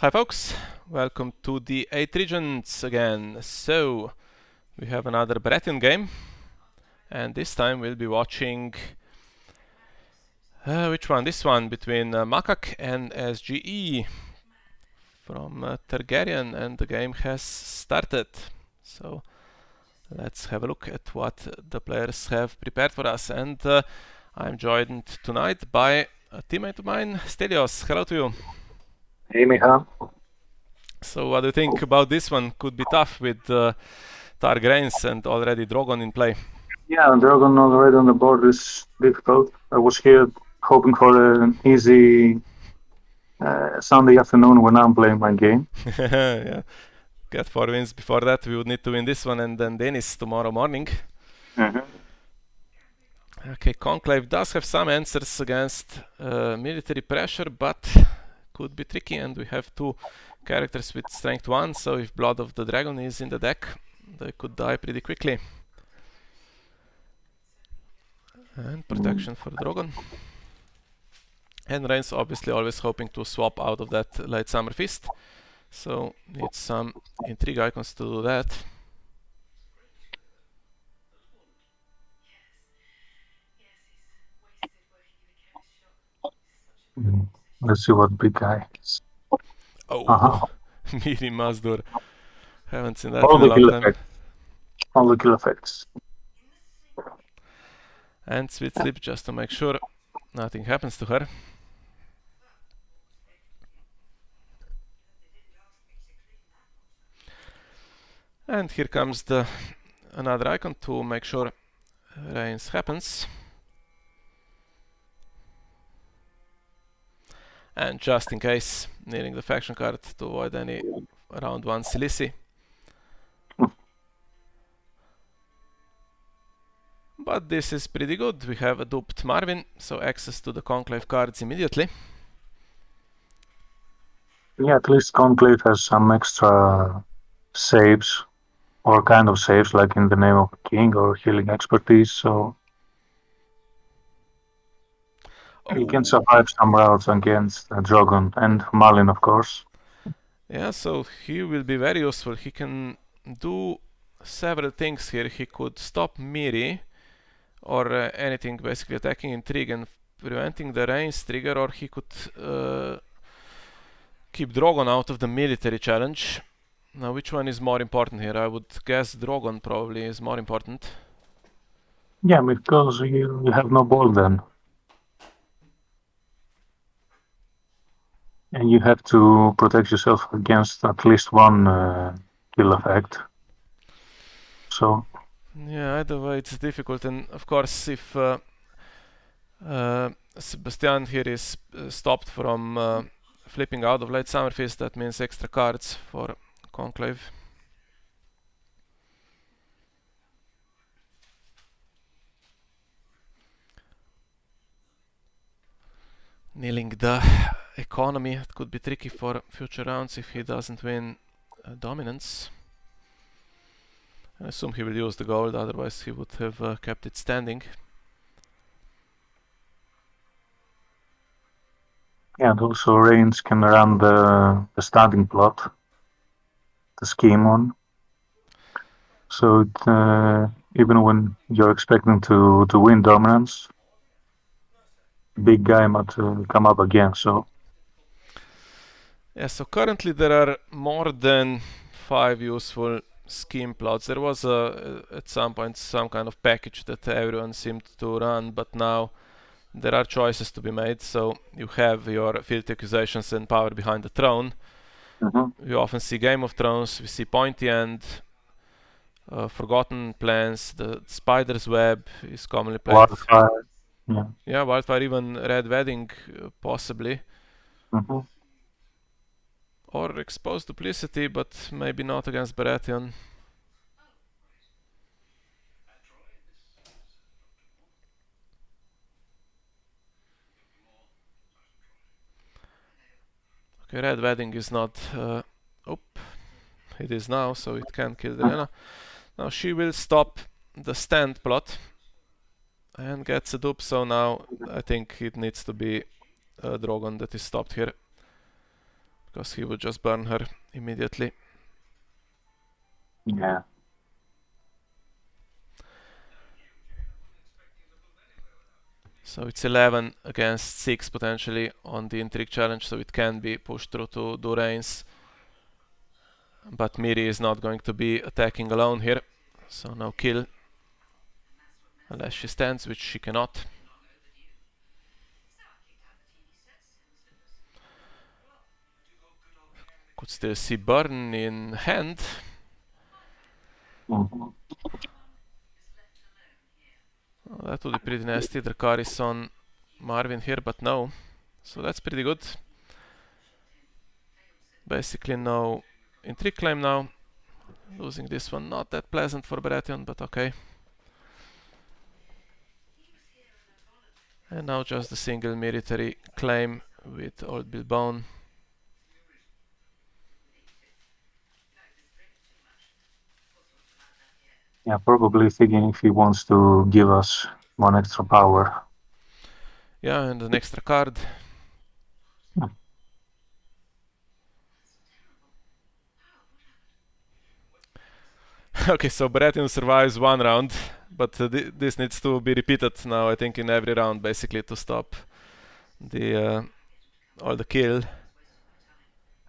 Hi folks, welcome to the 8 Regents again. So, we have another Baratheon game, and this time we'll be watching... which one? This one, between Makak and SGE from Targaryen, and the game has started. So, let's have a look at what the players have prepared for us. And I'm joined tonight by a teammate of mine, Stelios. Hello to you. Hey, Miha. So what do you think about this one? Could be tough with Targaryens and already Drogon in play. Yeah, Dragon already on the board is difficult. I was here hoping for an easy Sunday afternoon when I'm playing my game. Yeah, get 4 wins before that. We would need to win this one and then Dennis tomorrow morning. Okay, Conclave does have some answers against military pressure, but could be tricky, and we have 2 characters with strength 1, so if Blood of the Dragon is in the deck, they could die pretty quickly. And protection for Drogon. And Rains obviously always hoping to swap out of that Late Summer Feast, so needs some intrigue icons to do that. Let's see what big guy is. Oh, Miri Mazdur. Haven't seen that All in a the long kill time. effects. All the kill effects. And Sweet Sleep just to make sure nothing happens to her. And here comes the another icon to make sure Rains happens. And just in case, needing the faction card to avoid any round 1 Silisi. But this is pretty good. We have a duped Marvin, so access to the Conclave cards immediately. Yeah, at least Conclave has some extra saves, or kind of saves, like in the name of a king or healing expertise, so he can survive some routes against Drogon and Malin, of course. Yeah, so he will be very useful. He can do several things here. He could stop Miri, or anything basically attacking intrigue and preventing the Rains trigger, or he could keep Drogon out of the military challenge. Now, which one is more important here? I would guess Drogon probably is more important. Yeah, because you have no ball then. And you have to protect yourself against at least one kill effect. So Yeah, either way it's difficult, and of course if Sebastian here is stopped from flipping out of Late Summer Feast, that means extra cards for Conclave. Nailing the economy, it could be tricky for future rounds if he doesn't win dominance. I assume he will use the gold, otherwise he would have kept it standing. yeah, and also Reigns can run the standing plot, the scheme on. So even when you're expecting to win dominance, big guy might come up again. So Yeah, so currently there are more than 5 useful scheme plots. There was at some point some kind of package that everyone seemed to run, but now there are choices to be made. So you have your filthy accusations and power behind the throne. We often see Game of Thrones, we see Pointy End, Forgotten Plans, the Spider's Web is commonly played. Wildfire, Yeah, Wildfire, even Red Wedding, possibly. Or Exposed Duplicity, but maybe not against Baratheon. Okay, Red Wedding is not... it is now, so it can kill Delena. Now she will stop the stand plot and gets a dupe, so now I think it needs to be Drogon that is stopped here. because he would just burn her immediately. Yeah. So it's 11 against 6 potentially on the intrigue challenge, so it can be pushed through to do Reigns. But Miri is not going to be attacking alone here, so no kill. Unless she stands, which she cannot. Could still see burn in hand. Mhm. Oh, that would be pretty nasty. Dracarys on Marvin here, but no. So that's pretty good. Basically no intrigue claim now. Losing this one, not that pleasant for Baratheon, but okay. And now just the single military claim with Old Bilbon. Yeah, probably thinking if he wants to give us one extra power. Yeah, and an extra card. Okay, so Baratheon survives one round, but this needs to be repeated now, I think, in every round, basically, to stop the all the kill.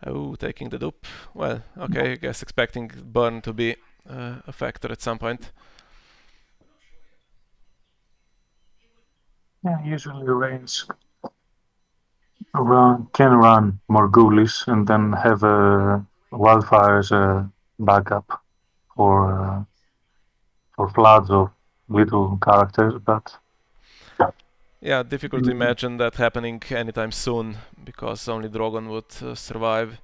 Oh, taking the dupe. Well, okay, I guess expecting burn to be a factor at some point. Yeah, usually Reigns can run more ghoulies and then have wildfire as a backup for floods of little characters, but Yeah, difficult to imagine that happening anytime soon, because only Drogon would survive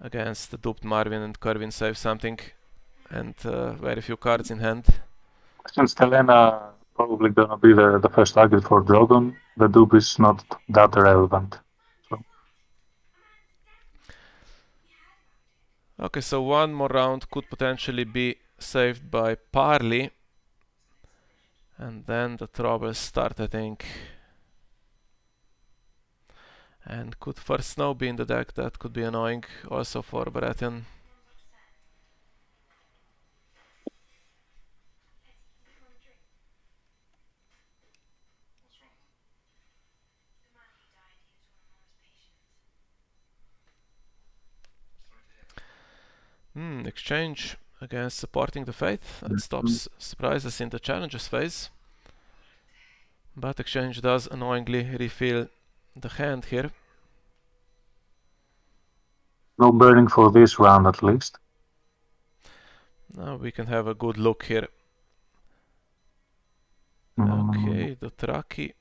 against the duped Marvin, and Kerwin save something, and very few cards in hand. since Helena probably gonna be the first target for Drogon, the dupe is not that relevant. So Okay, so one more round could potentially be saved by Parley, and then the troubles start, I think. And could first snow be in the deck? That could be annoying also for Baratheon. Exchange against supporting the faith. That stops surprises in the challenges phase. But exchange does annoyingly refill the hand here. no burning for this round at least. Now we can have a good look here. Mm. Okay, the Traki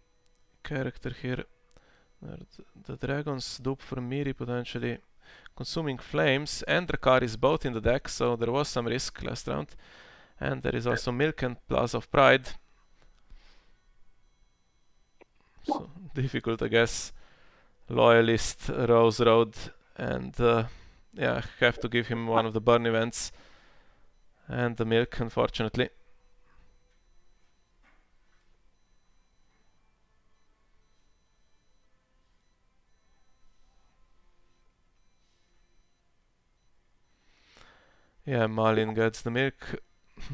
character here. The dragons dupe for Miri potentially. Consuming Flames and Dracarys both in the deck, so there was some risk last round. And there is also Milk and Plaza of Pride. So difficult, I guess. Loyalist, Rose Road, and yeah, have to give him one of the burn events. And the Milk, unfortunately. Yeah, Malin gets the Milk.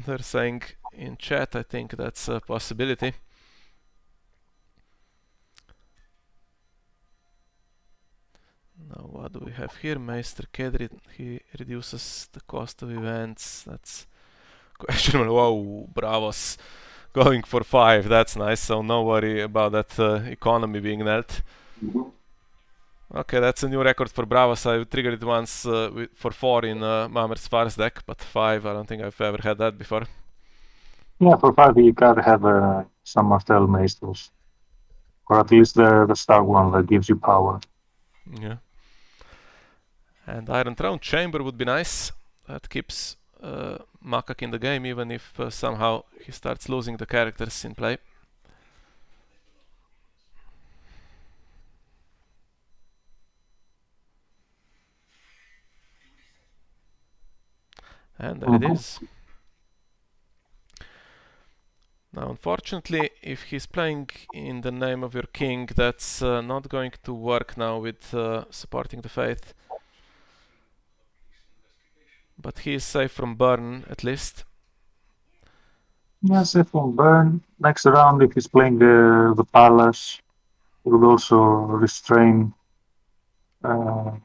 They're saying in chat, I think that's a possibility. Now what do we have here? Meister Kedri, he reduces the cost of events. That's questionable. Whoa, Bravos going for 5. That's nice, so no worry about that economy being knelt. Okay, that's a new record for Bravos. I triggered it once for 4 in Mamer's Farce deck, but 5, I don't think I've ever had that before. Yeah, for 5 you gotta have some Martel Maestros. Or at least the star one that gives you power. Yeah. And Iron Throne Chamber would be nice. That keeps Makak in the game, even if somehow he starts losing the characters in play. And there it is. Now, unfortunately, if he's playing in the name of your king, that's not going to work now with supporting the faith. But he is safe from burn, at least. Yes, if on burn, next round, if he's playing the palace, he would also restrain the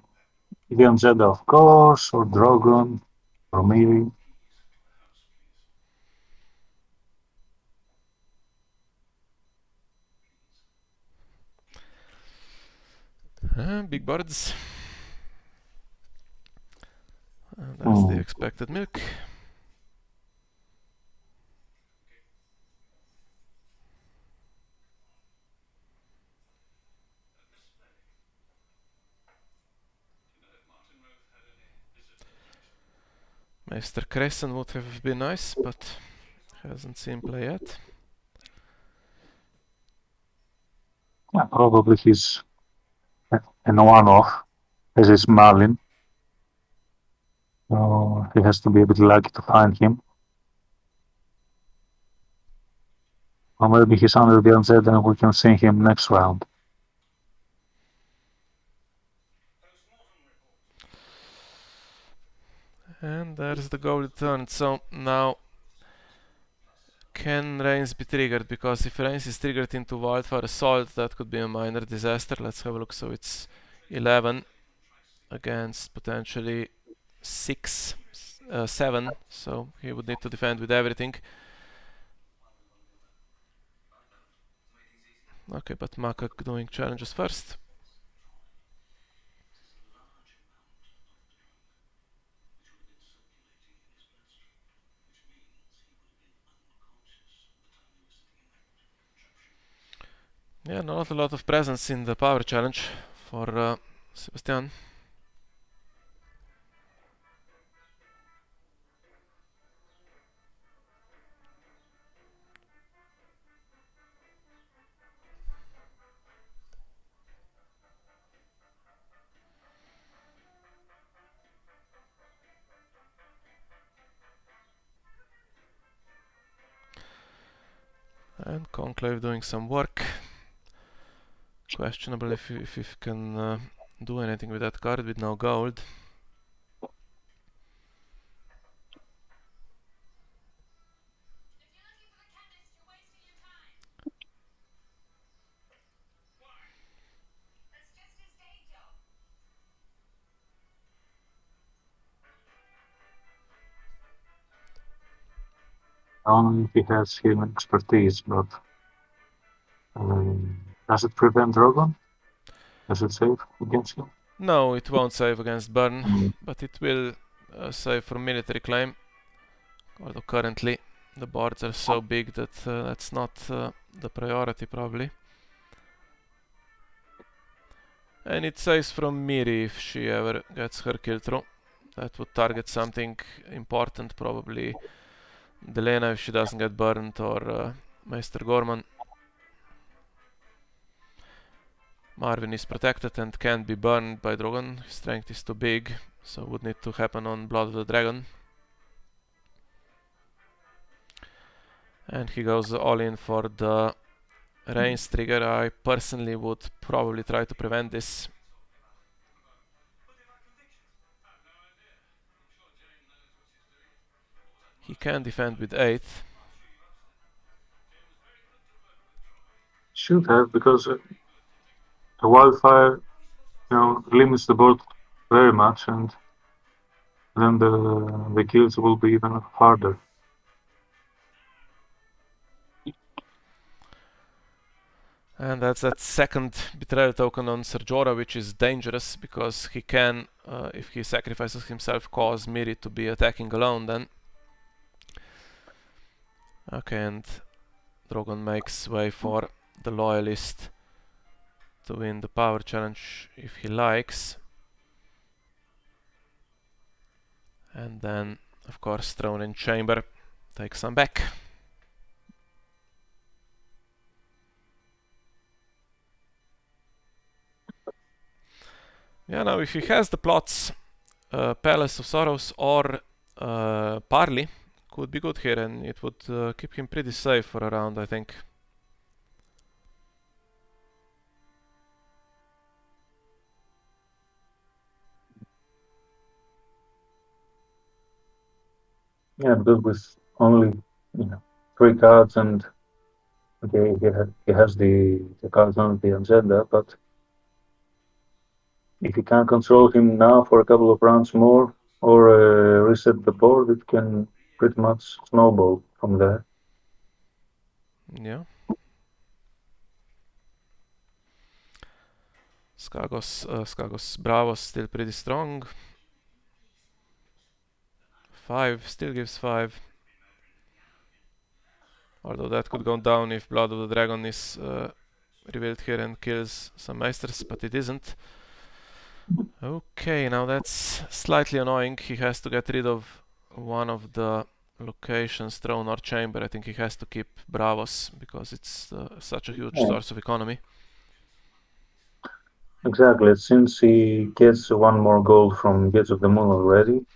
Unzeda, of course, or Drogon, or maybe. Big birds. And that's the expected milk. Mr. Crescent would have been nice, but hasn't seen play yet. Yeah, probably he's an one-off, as is Malin. So he has to be a bit lucky to find him. Or maybe he's under the Unzed and we can see him next round. And there's the goal returned. So now, can Rains be triggered? Because if Rains is triggered into Wildfire Assault, that could be a minor disaster. Let's have a look. So it's 11 against potentially 7. So he would need to defend with everything. Okay, but Makak doing challenges first. Yeah, not a lot of presence in the power challenge for Sebastian. And Conclave doing some work. Questionable if you can do anything with that card with no gold. Only if he has healing expertise, but does it prevent Drogon? Does it save against him? No, it won't save against burn, Mm. but it will save from military claim. Although currently the boards are so big that that's not the priority probably. And it saves from Miri if she ever gets her kill through. That would target something important, probably Delena if she doesn't get burned, or Meister Gorman. Marvin is protected and can't be burned by Drogon. His strength is too big, so would need to happen on Blood of the Dragon. And he goes all in for the Rains trigger. I personally would probably try to prevent this. He can defend with 8. Should have, because a wildfire, limits the board very much, and then the kills will be even harder. And that's that second betrayal token on Ser Jorah, which is dangerous because he can, if he sacrifices himself, cause Miri to be attacking alone then. Okay, and Drogon makes way for the Loyalist to win the power challenge if he likes. And then, of course, Throne in Chamber takes some back. Yeah, now if he has the plots, Palace of Sorrows or Parley could be good here, and it would keep him pretty safe for a round, I think. Yeah, because with only, you know, 3 cards and okay, he has the cards on the agenda, but if you can control him now for a couple of rounds more or reset the board, it can pretty much snowball from there. Yeah. Skagos Bravos still pretty strong. 5 still gives 5. Although that could go down if Blood of the Dragon is revealed here and kills some Meisters, but it isn't. Okay, now that's slightly annoying. He has to get rid of one of the locations, throne or chamber. I think he has to keep Bravos because it's such a huge Yeah, source of economy. exactly. Since he gets one more gold from Gates of the Moon already.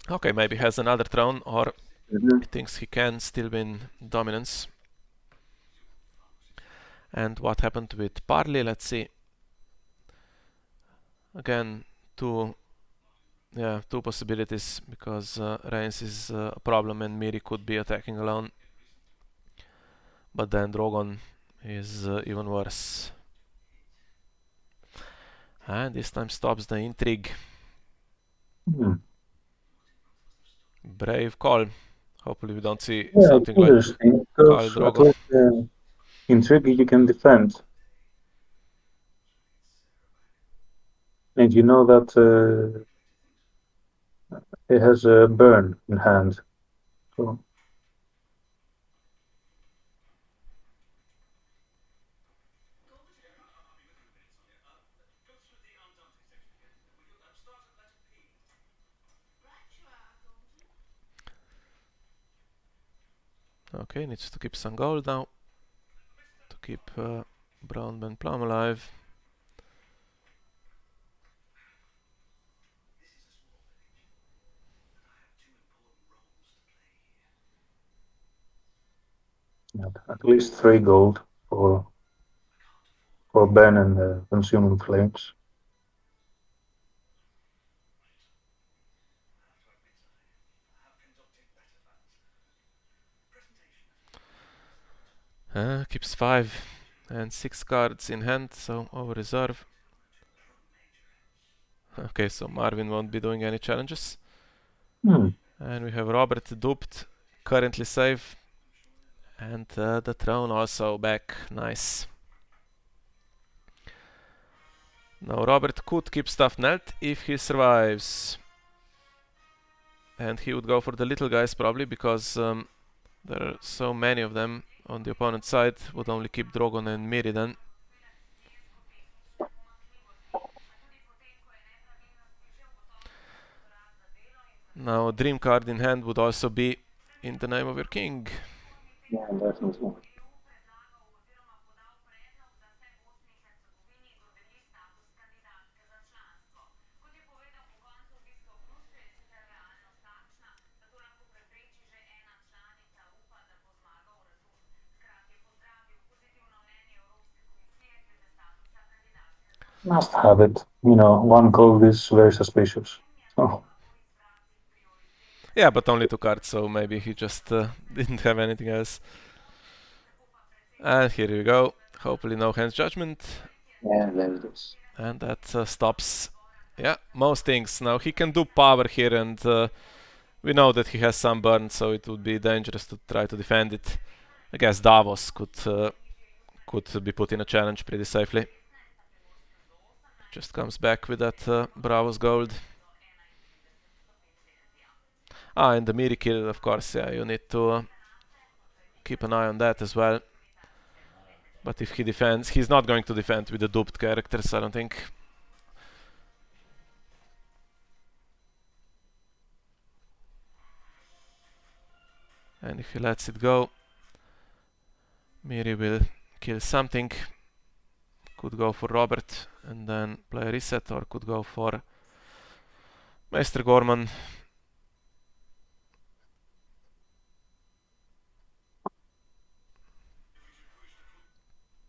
Okay, maybe he has another throne or Mhm. he thinks he can still win dominance. And what happened with Parley? Let's see. Again, two two possibilities because Reigns is a problem and Miri could be attacking alone. But then Drogon is even worse. And this time stops the intrigue. Hmm. Brave call. Hopefully we don't see Yeah, it's something like interesting Khal because at Drogo. least in Tricky you can defend, and you know that he has a burn in hand. So Okay, needs to keep some gold now to keep Brown Ben Plum alive. yeah, at least 3 gold for Ben and Consuming Flames. Keeps 5 and 6 cards in hand, so over reserve. Okay, so Marvin won't be doing any challenges. Hmm. And we have Robert duped, currently safe. And the throne also back, nice. Now Robert could keep stuff knelt if he survives. And he would go for the little guys probably because there are so many of them on the opponent's side. Would only keep Drogon and Miri then. Now a dream card in hand would also be in the name of your king. Yeah, definitely. Must have it. You know, 1 gold is very suspicious. So, Yeah, but only 2 cards, so maybe he just didn't have anything else. And here we go. Hopefully no hands judgment. yeah, there it is. And that stops, yeah, most things. Now he can do power here and we know that he has some burn, so it would be dangerous to try to defend it. I guess Davos could be put in a challenge pretty safely. Just comes back with that Bravos gold. And the Miri kill, of course, yeah, you need to keep an eye on that as well. But if he defends, he's not going to defend with the duped characters, I don't think. And if he lets it go, Miri will kill something. Could go for Robert and then play a reset, or could go for Meister Gorman.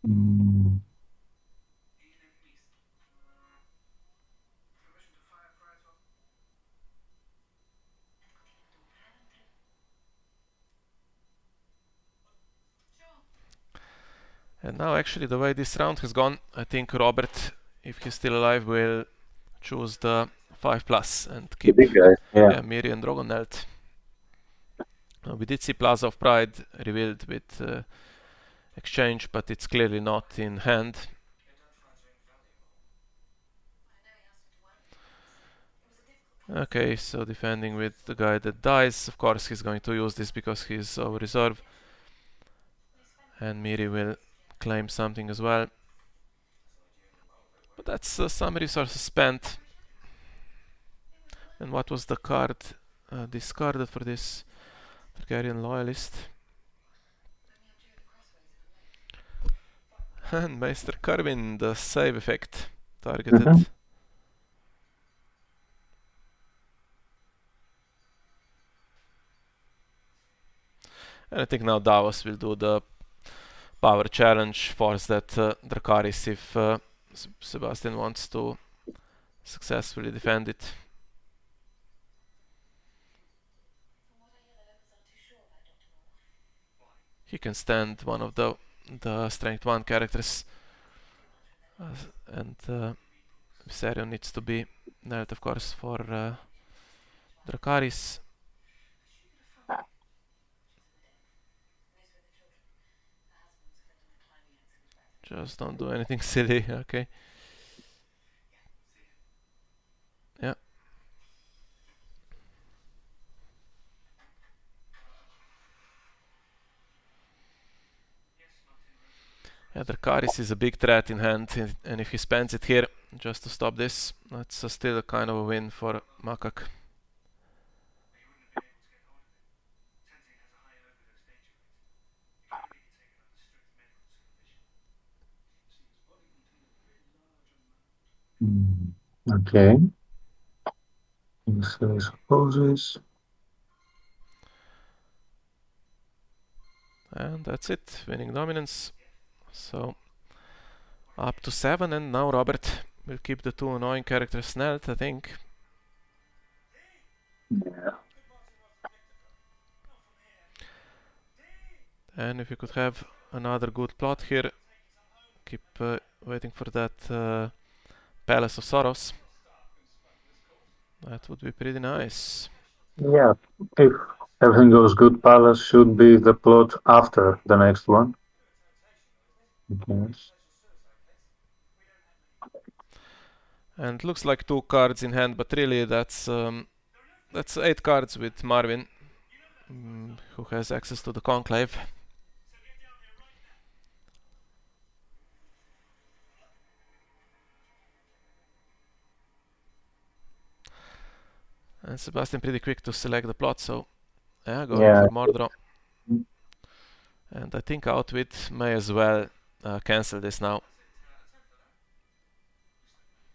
Mm. And now actually the way this round has gone, I think Robert, if he's still alive, will choose the 5+ and The keep big guy. Yeah. Miri and Drogonelt. We did see Plaza of Pride revealed with exchange, but it's clearly not in hand. Okay, so defending with the guy that dies. Of course he's going to use this because he's over reserve. And Miri will claim something as well. But that's some resources spent. And what was the card discarded for this Targaryen loyalist? And Meister Carvin, the save effect targeted. Mm-hmm. And I think now Davos will do the power challenge, force that Dracarys if Sebastian wants to successfully defend it. He can stand one of the strength 1 characters, and Viserion needs to be knelt, of course, for Dracarys. Just don't do anything silly, okay? Yeah. Yeah, Dracarys is a big threat in hand, and if he spends it here just to stop this, that's still a kind of a win for Makak. Okay. So supposes. And that's it, winning dominance. So up to 7, and now Robert will keep the 2 annoying characters knelt, I think. Yeah. And if you could have another good plot here, keep waiting for that Palace of Sorrows. That would be pretty nice. Yeah. If everything goes good, Palace should be the plot after the next one. Okay. And looks like 2 cards in hand, but really that's 8 cards with Marvin, who has access to the Conclave. And Sebastian pretty quick to select the plot, so yeah, going for Mordor. And I think Outwit may as well cancel this now.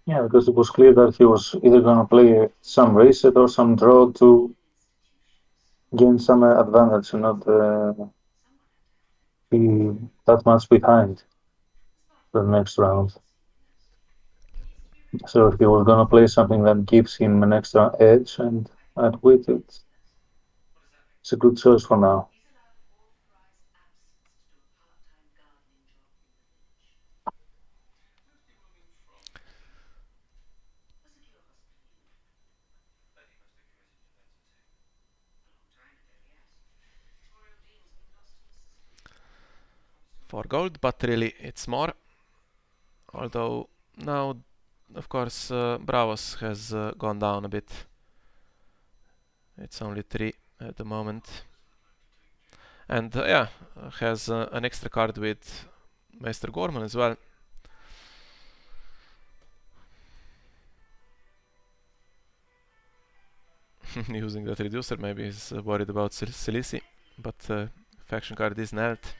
Yeah, because it was clear that he was either gonna play some reset or some draw to gain some advantage and not be that much behind for the next round. So if he was gonna play something that gives him an extra edge and outwit it, it's a good choice for now. For gold, but really it's more. Although now, of course, Bravos has gone down a bit. It's only 3 at the moment. And yeah, has an extra card with Meister Gorman as well. Using that reducer, maybe he's worried about Silisi, but faction card is knelt.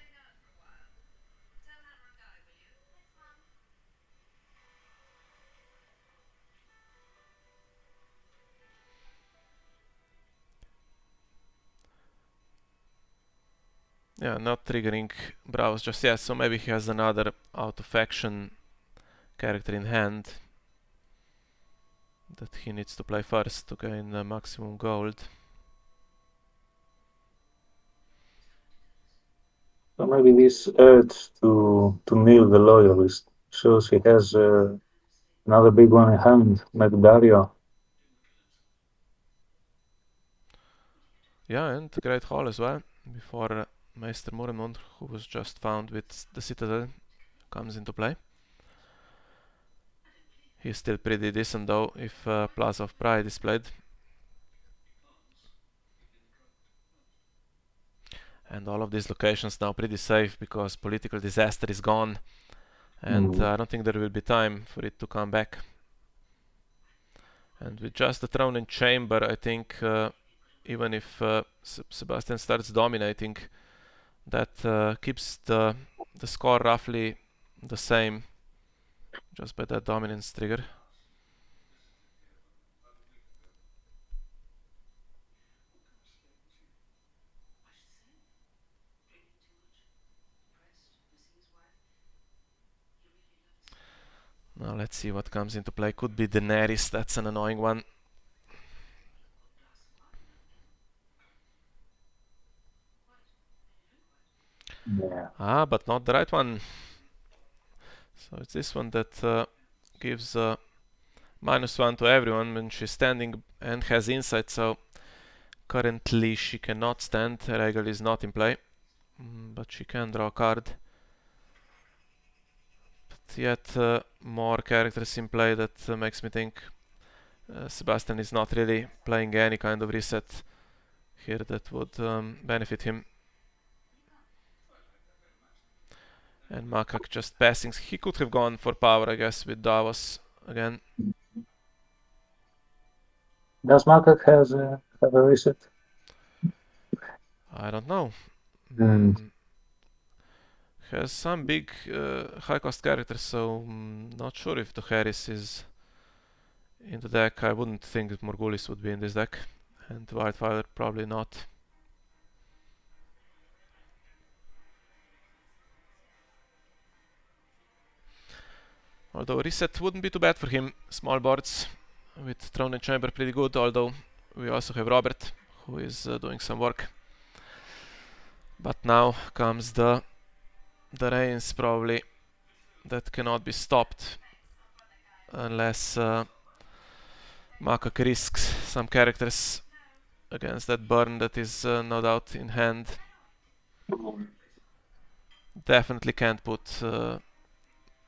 Yeah, not triggering Bravos just yet, so maybe he has another out of faction character in hand that he needs to play first to gain maximum gold. So maybe this urge to to nail the loyalist. Shows he has another big one in hand, like Dario. Yeah, and great haul as well before Meister Moremont, who was just found with the Citadel, comes into play. He's still pretty decent though if Plaza of Pride is played. And all of these locations now pretty safe because political disaster is gone, and I don't think there will be time for it to come back. And with just the throne and chamber, I think even if Sebastian starts dominating, that keeps the score roughly the same just by that dominance trigger. Now let's see what comes into play. Could be Daenerys, that's an annoying one. Yeah. But not the right one. So it's this one that gives -1 to everyone when she's standing and has insight, so currently she cannot stand. Regal is not in play, but she can draw a card. But yet more characters in play that makes me think Sebastian is not really playing any kind of reset here that would benefit him. And Makak just passing. He could have gone for power, I guess, with Davos again. Does Makak have a reset? I don't know. Has some big high cost characters, so not sure if the Harris is in the deck. I wouldn't think that Morgulis would be in this deck, and Wildfire probably not. Although reset wouldn't be too bad for him. Small boards with Throne and Chamber pretty good, although we also have Robert, who is doing some work. But now comes the Reigns probably, that cannot be stopped unless Makak risks some characters against that burn that is no doubt in hand. Definitely can't put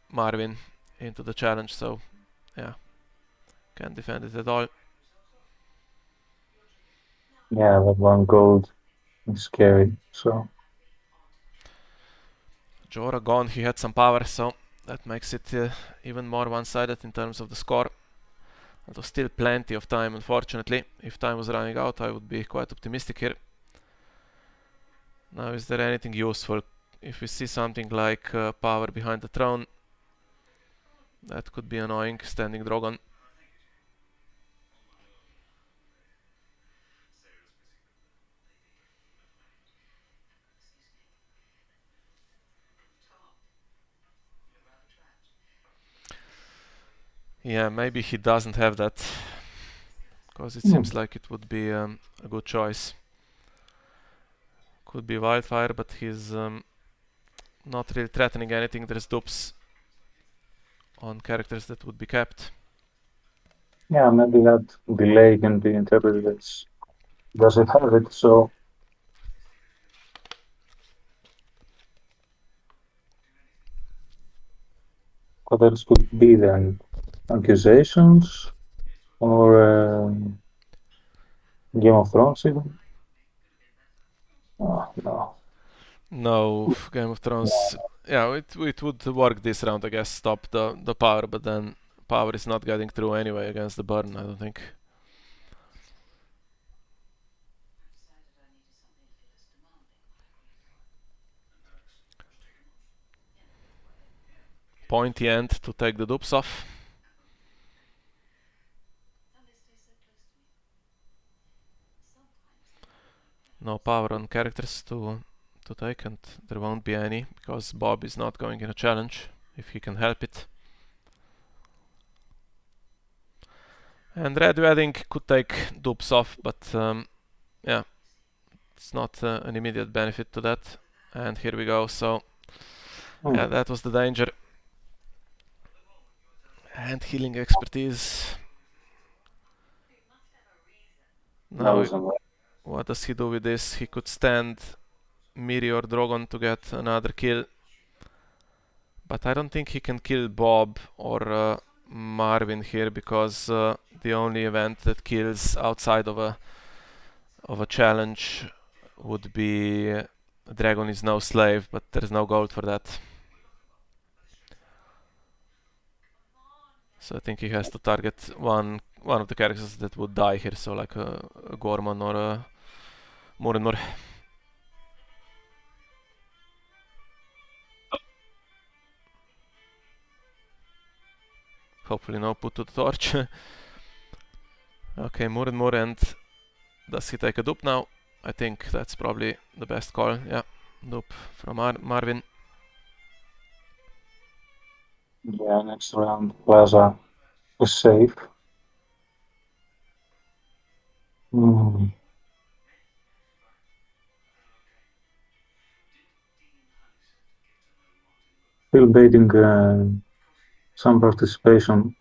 Marvin into the challenge, so yeah, can't defend it at all. Yeah, that one gold is scary, so. Jorah gone, he had some power, so that makes it even more one-sided in terms of the score. Although still plenty of time, unfortunately. If time was running out, I would be quite optimistic here. Now, is there anything useful? If we see something like power behind the throne, that could be annoying. Standing Drogon. Yeah, maybe he doesn't have that, because it seems like it would be a good choice. Could be Wildfire, but he's not really threatening anything. There's dupes on characters that would be kept. Yeah, maybe that delay can be interpreted as doesn't have it, so. What else could be then? Accusations? Or Game of Thrones even? Oh, no. No, Game of Thrones. Yeah, it would work this round, I guess. Stop the power, but then power is not getting through anyway against the burn, I don't think. Pointy end to take the dupes off. No power on characters to take, and there won't be any because Bob is not going in a challenge if he can help it. And Red Wedding could take dupes off, but yeah, it's not an immediate benefit to that. And here we go. So Yeah, that was the danger. And healing expertise. Now, what does he do with this? He could stand Meteor Drogon to get another kill. But I don't think he can kill Bob or Marvin here, because the only event that kills outside of a challenge would be Dragon is no slave, but there's no gold for that. So I think he has to target one of the characters that would die here, so like a Gorman or a Murenmur. Hopefully no put to the torch. Okay, Murenmur, and does he take a dupe now? I think that's probably the best call. Yeah, dupe from Marvin. Yeah, next round Plaza is safe. Still baiting some participation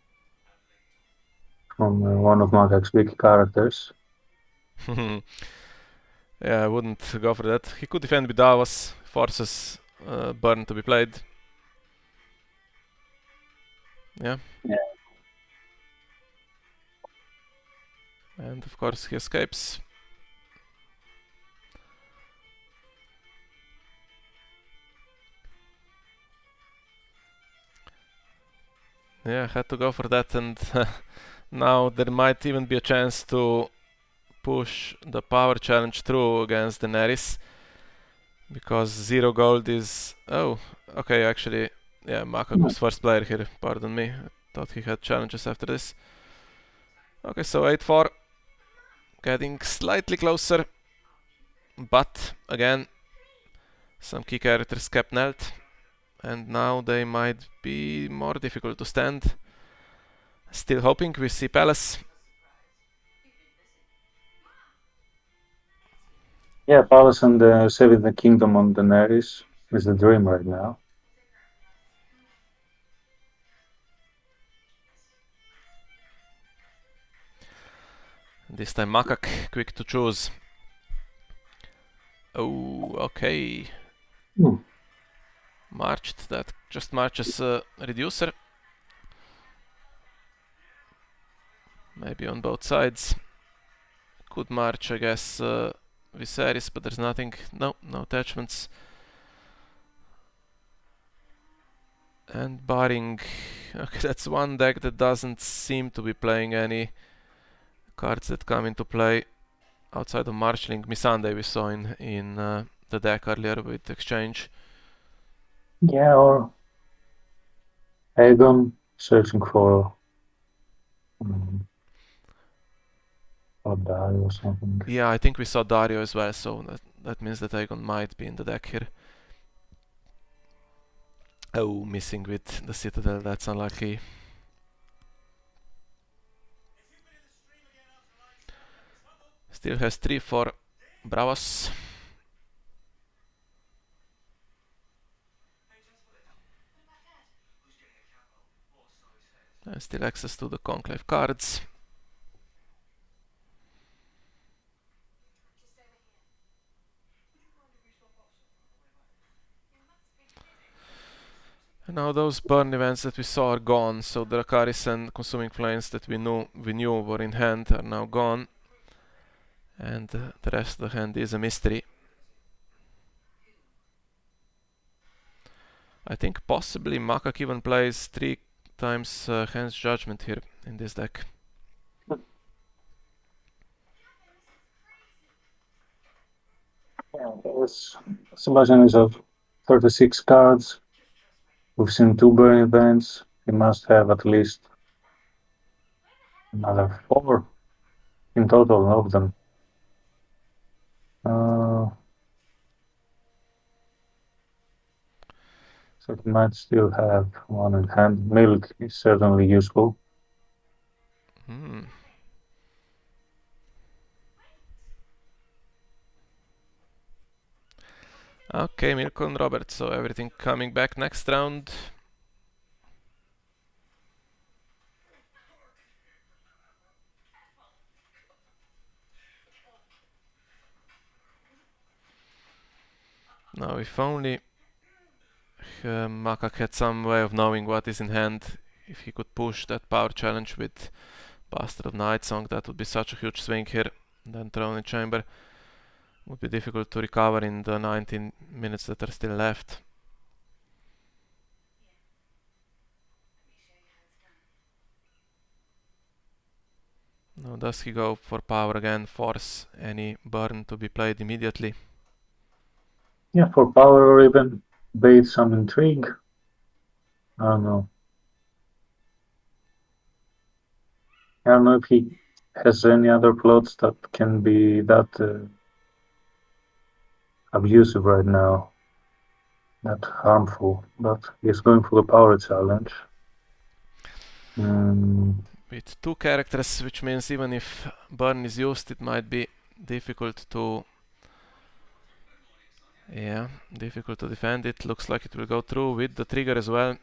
from one of Makak's big characters. Yeah, I wouldn't go for that. He could defend with Davos, forces Burn to be played. Yeah. And of course he escapes. Yeah, had to go for that, and now there might even be a chance to push the power challenge through against Daenerys, because 0 gold is... Oh, okay, actually, yeah, Makak was first player here, pardon me. I thought he had challenges after this. Okay, so 8-4. Getting slightly closer, but again, some key characters kept knelt, and now they might be more difficult to stand. Still hoping we see Palace. Yeah, Palace and saving the kingdom on Daenerys is the dream right now. This time Makak, quick to choose. Oh, okay. Marched, that just marches Reducer. Maybe on both sides. Could march, I guess, Viserys, but there's nothing. No attachments. And barring... Okay, that's one deck that doesn't seem to be playing any cards that come into play outside of marshalling. Missandei we saw in the deck earlier with exchange. Yeah, or Aegon searching for Dario or something. Yeah, I think we saw Dario as well, so that means that Aegon might be in the deck here. Oh, missing with the Citadel, that's unlucky. Still has 3 for Bravos. And still access to the Conclave cards. And now those burn events that we saw are gone, so the Dracarys and Consuming Flames that we knew were in hand are now gone. And the rest of the hand is a mystery. I think possibly Makak even plays 3 times Hand's Judgment here in this deck. Yeah, there's Sebastian is of 36 cards. We've seen 2 burn events. He must have at least another 4 in total of them. So he might still have one in hand. Milk is certainly useful. Okay, Milko and Robert, so everything coming back next round. Now, if only Makak had some way of knowing what is in hand, if he could push that power challenge with Bastard of Nightsong, that would be such a huge swing here. Then Throne in Chamber would be difficult to recover in the 19 minutes that are still left. Now does he go for power again, force any burn to be played immediately? Yeah, for power or even bait some intrigue. I don't know. I don't know if he has any other plots that can be that abusive right now, that harmful, but he's going for the power challenge. With two characters, which means even if burn is used, it might be difficult to difficult to defend it. Looks like it will go through with the trigger as well.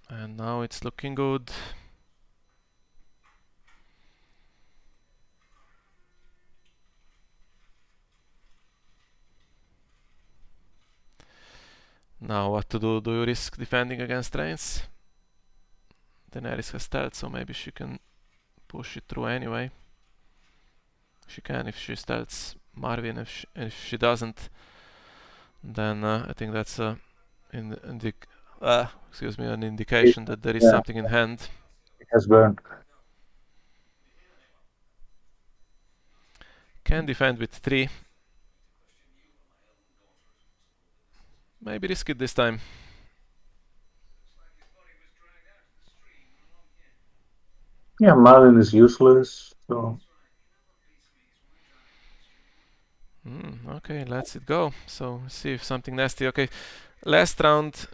And now it's looking good. Now what to do? Do you risk defending against Rains? Daenerys has stealth, so maybe she can push it through anyway. She can if she stealths Marvin. If she doesn't, then I think that's an indication that there is Yeah, something in hand. it has burned. Can defend with 3. Maybe risk it this time. Yeah, Marlin is useless, so Okay, let's it go. So see if something nasty. Okay, last round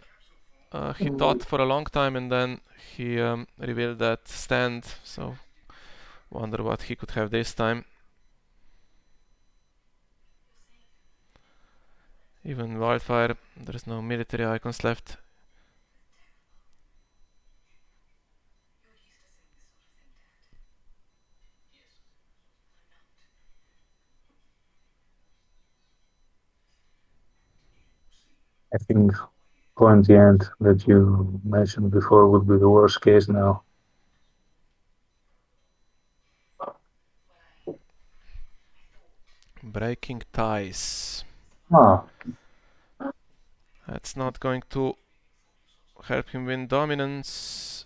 he thought for a long time and then he revealed that stand. So wonder what he could have this time. Even Wildfire, there's no military icons left. I think point the end that you mentioned before would be the worst case now. Breaking ties. Ah, That's not going to help him win dominance.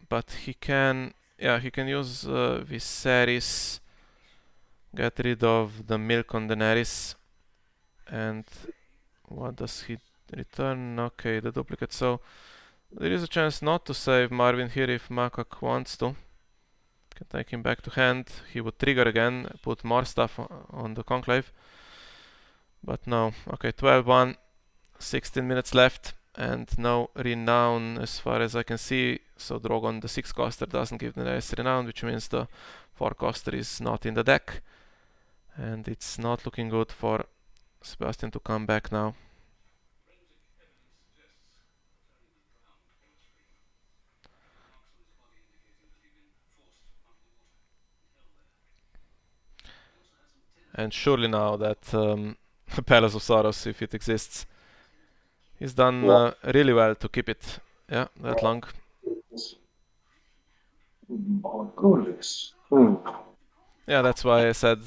But he can use Viserys, get rid of the milk on Daenerys, and what does he return? Okay, the duplicate. So there is a chance not to save Marvin here if Makak wants to. Can take him back to hand. He would trigger again, put more stuff on the Conclave. But no. Okay, 12-1, 16 minutes left, and no renown as far as I can see. So Drogon, the 6-coster, doesn't give Daenerys renown, which means the 4-coster is not in the deck. And it's not looking good for Sebastian to come back now. And surely now that Palace of Sorrows, if it exists, he's done really well to keep it that long. oh goodness. Yeah, that's why I said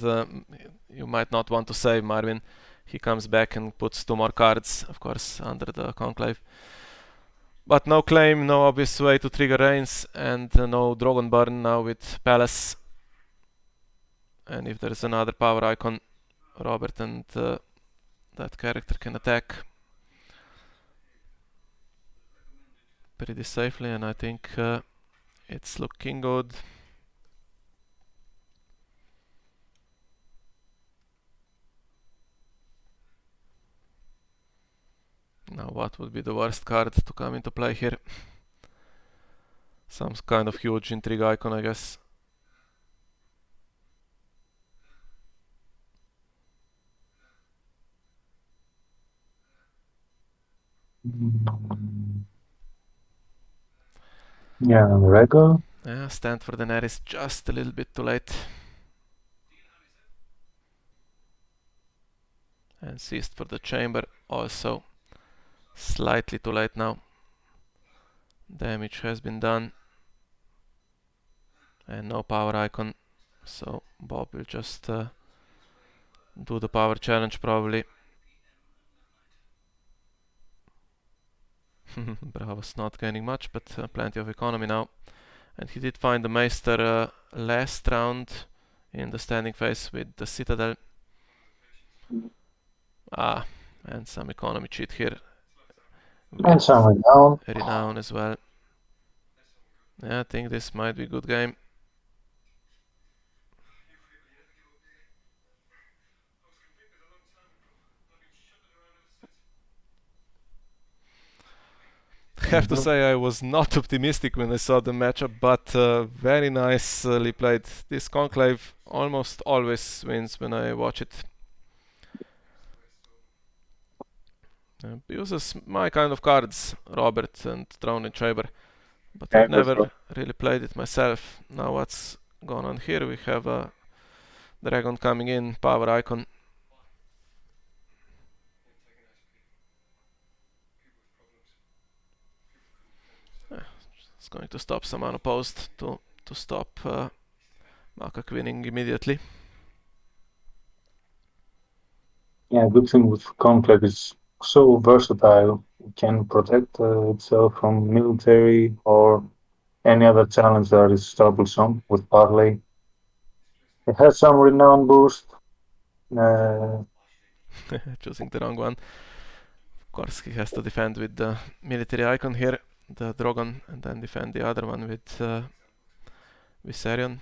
you might not want to save Marvin. He comes back and puts 2 more cards, of course, under the Conclave. But no claim, no obvious way to trigger Reigns, and no Drogon burn now with Palace. And if there's another power icon, Robert and that character can attack pretty safely, and I think it's looking good. Now what would be the worst card to come into play here? Some kind of huge intrigue icon, I guess. Yeah, Rego. Yeah, stand for the net is just a little bit too late. And seized for the chamber also slightly too late now. Damage has been done. And no power icon. So Bob will just do the power challenge probably. Bravo's not gaining much, but plenty of economy now. And he did find the Meister last round in the standing phase with the Citadel. And some economy cheat here. And some Renown. Renown as well. Yeah, I think this might be a good game. Have to say I was not optimistic when I saw the matchup, but very nicely played. This Conclave almost always wins when I watch it. Uses my kind of cards, Robert and Throne and Chamber, but I've never really played it myself. Now what's going on here? We have a dragon coming in, power icon. It's going to stop some unopposed to stop Makak winning immediately. Yeah, good thing with Conclave is so versatile. It can protect itself from military or any other challenge that is troublesome with Parley. It has some renown boost. Choosing the wrong one. Of course, he has to defend with the military icon here, the dragon, and then defend the other one with Viserion.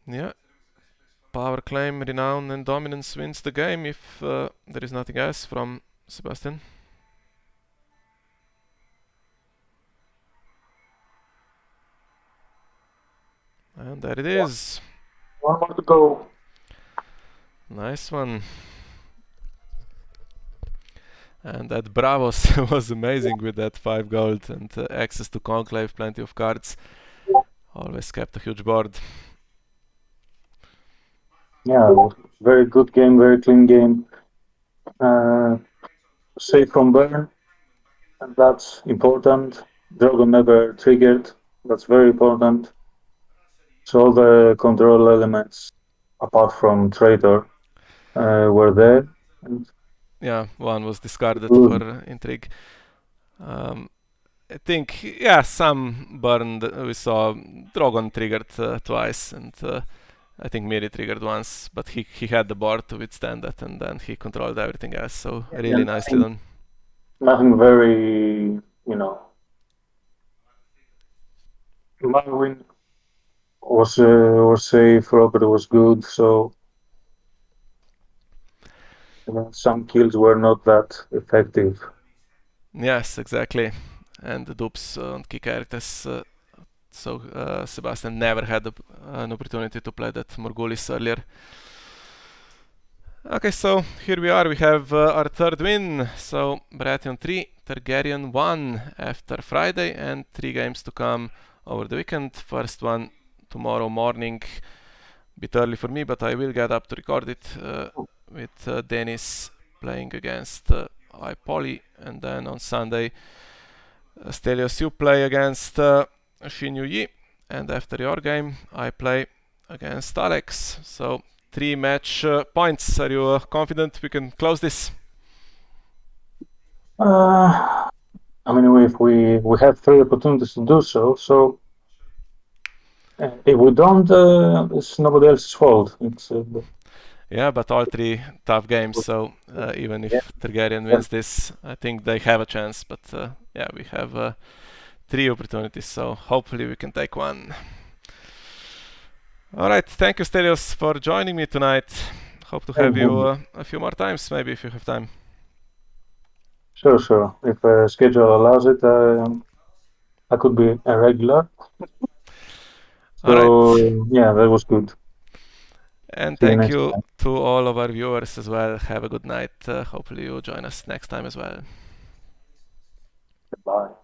Yeah. Power claim, renown, and dominance wins the game if there is nothing else from Sebastian. And there it is. One more to go. Nice one. And that Bravos was amazing with that 5 gold and access to Conclave, plenty of cards. Always kept a huge board. Yeah, very good game, very clean game. Safe from burn, and that's important. Dragon never triggered, that's very important. So all the control elements, apart from Traitor, were there. And Yeah, one was discarded good. for intrigue. I think, yeah, some burned. We saw Dragon triggered twice, and I think Miri triggered once, but he had the board to withstand that, and then he controlled everything else. So really nicely done. Nothing very, Marwin was safe, Robert was good, so some kills were not that effective. Yes, exactly. And the dupes on key characters. So Sebastian never had an opportunity to play that Morgulis earlier. Okay, so here we are. We have our third win. So Baratheon 3, Targaryen 1 after Friday, and 3 games to come over the weekend. First one tomorrow morning. Bit early for me, but I will get up to record it with Dennis playing against iPoly, and then on Sunday Stelios, you play against Shinyu Yi, and after your game I play against Alex. So 3 match points. Are you confident we can close this? I mean, if we have 3 opportunities to do so, so if we don't, it's nobody else's fault. Yeah, but all 3 tough games, so even if Targaryen wins this, I think they have a chance, but yeah, we have 3 opportunities, so hopefully we can take one. Alright, thank you Stelios for joining me tonight. Hope to have you a few more times, maybe if you have time. Sure. If schedule allows it, I could be a regular. All right. So yeah, that was good. And See you thank next you time. to all of our viewers as well. Have a good night. Hopefully you join us next time as well. Bye.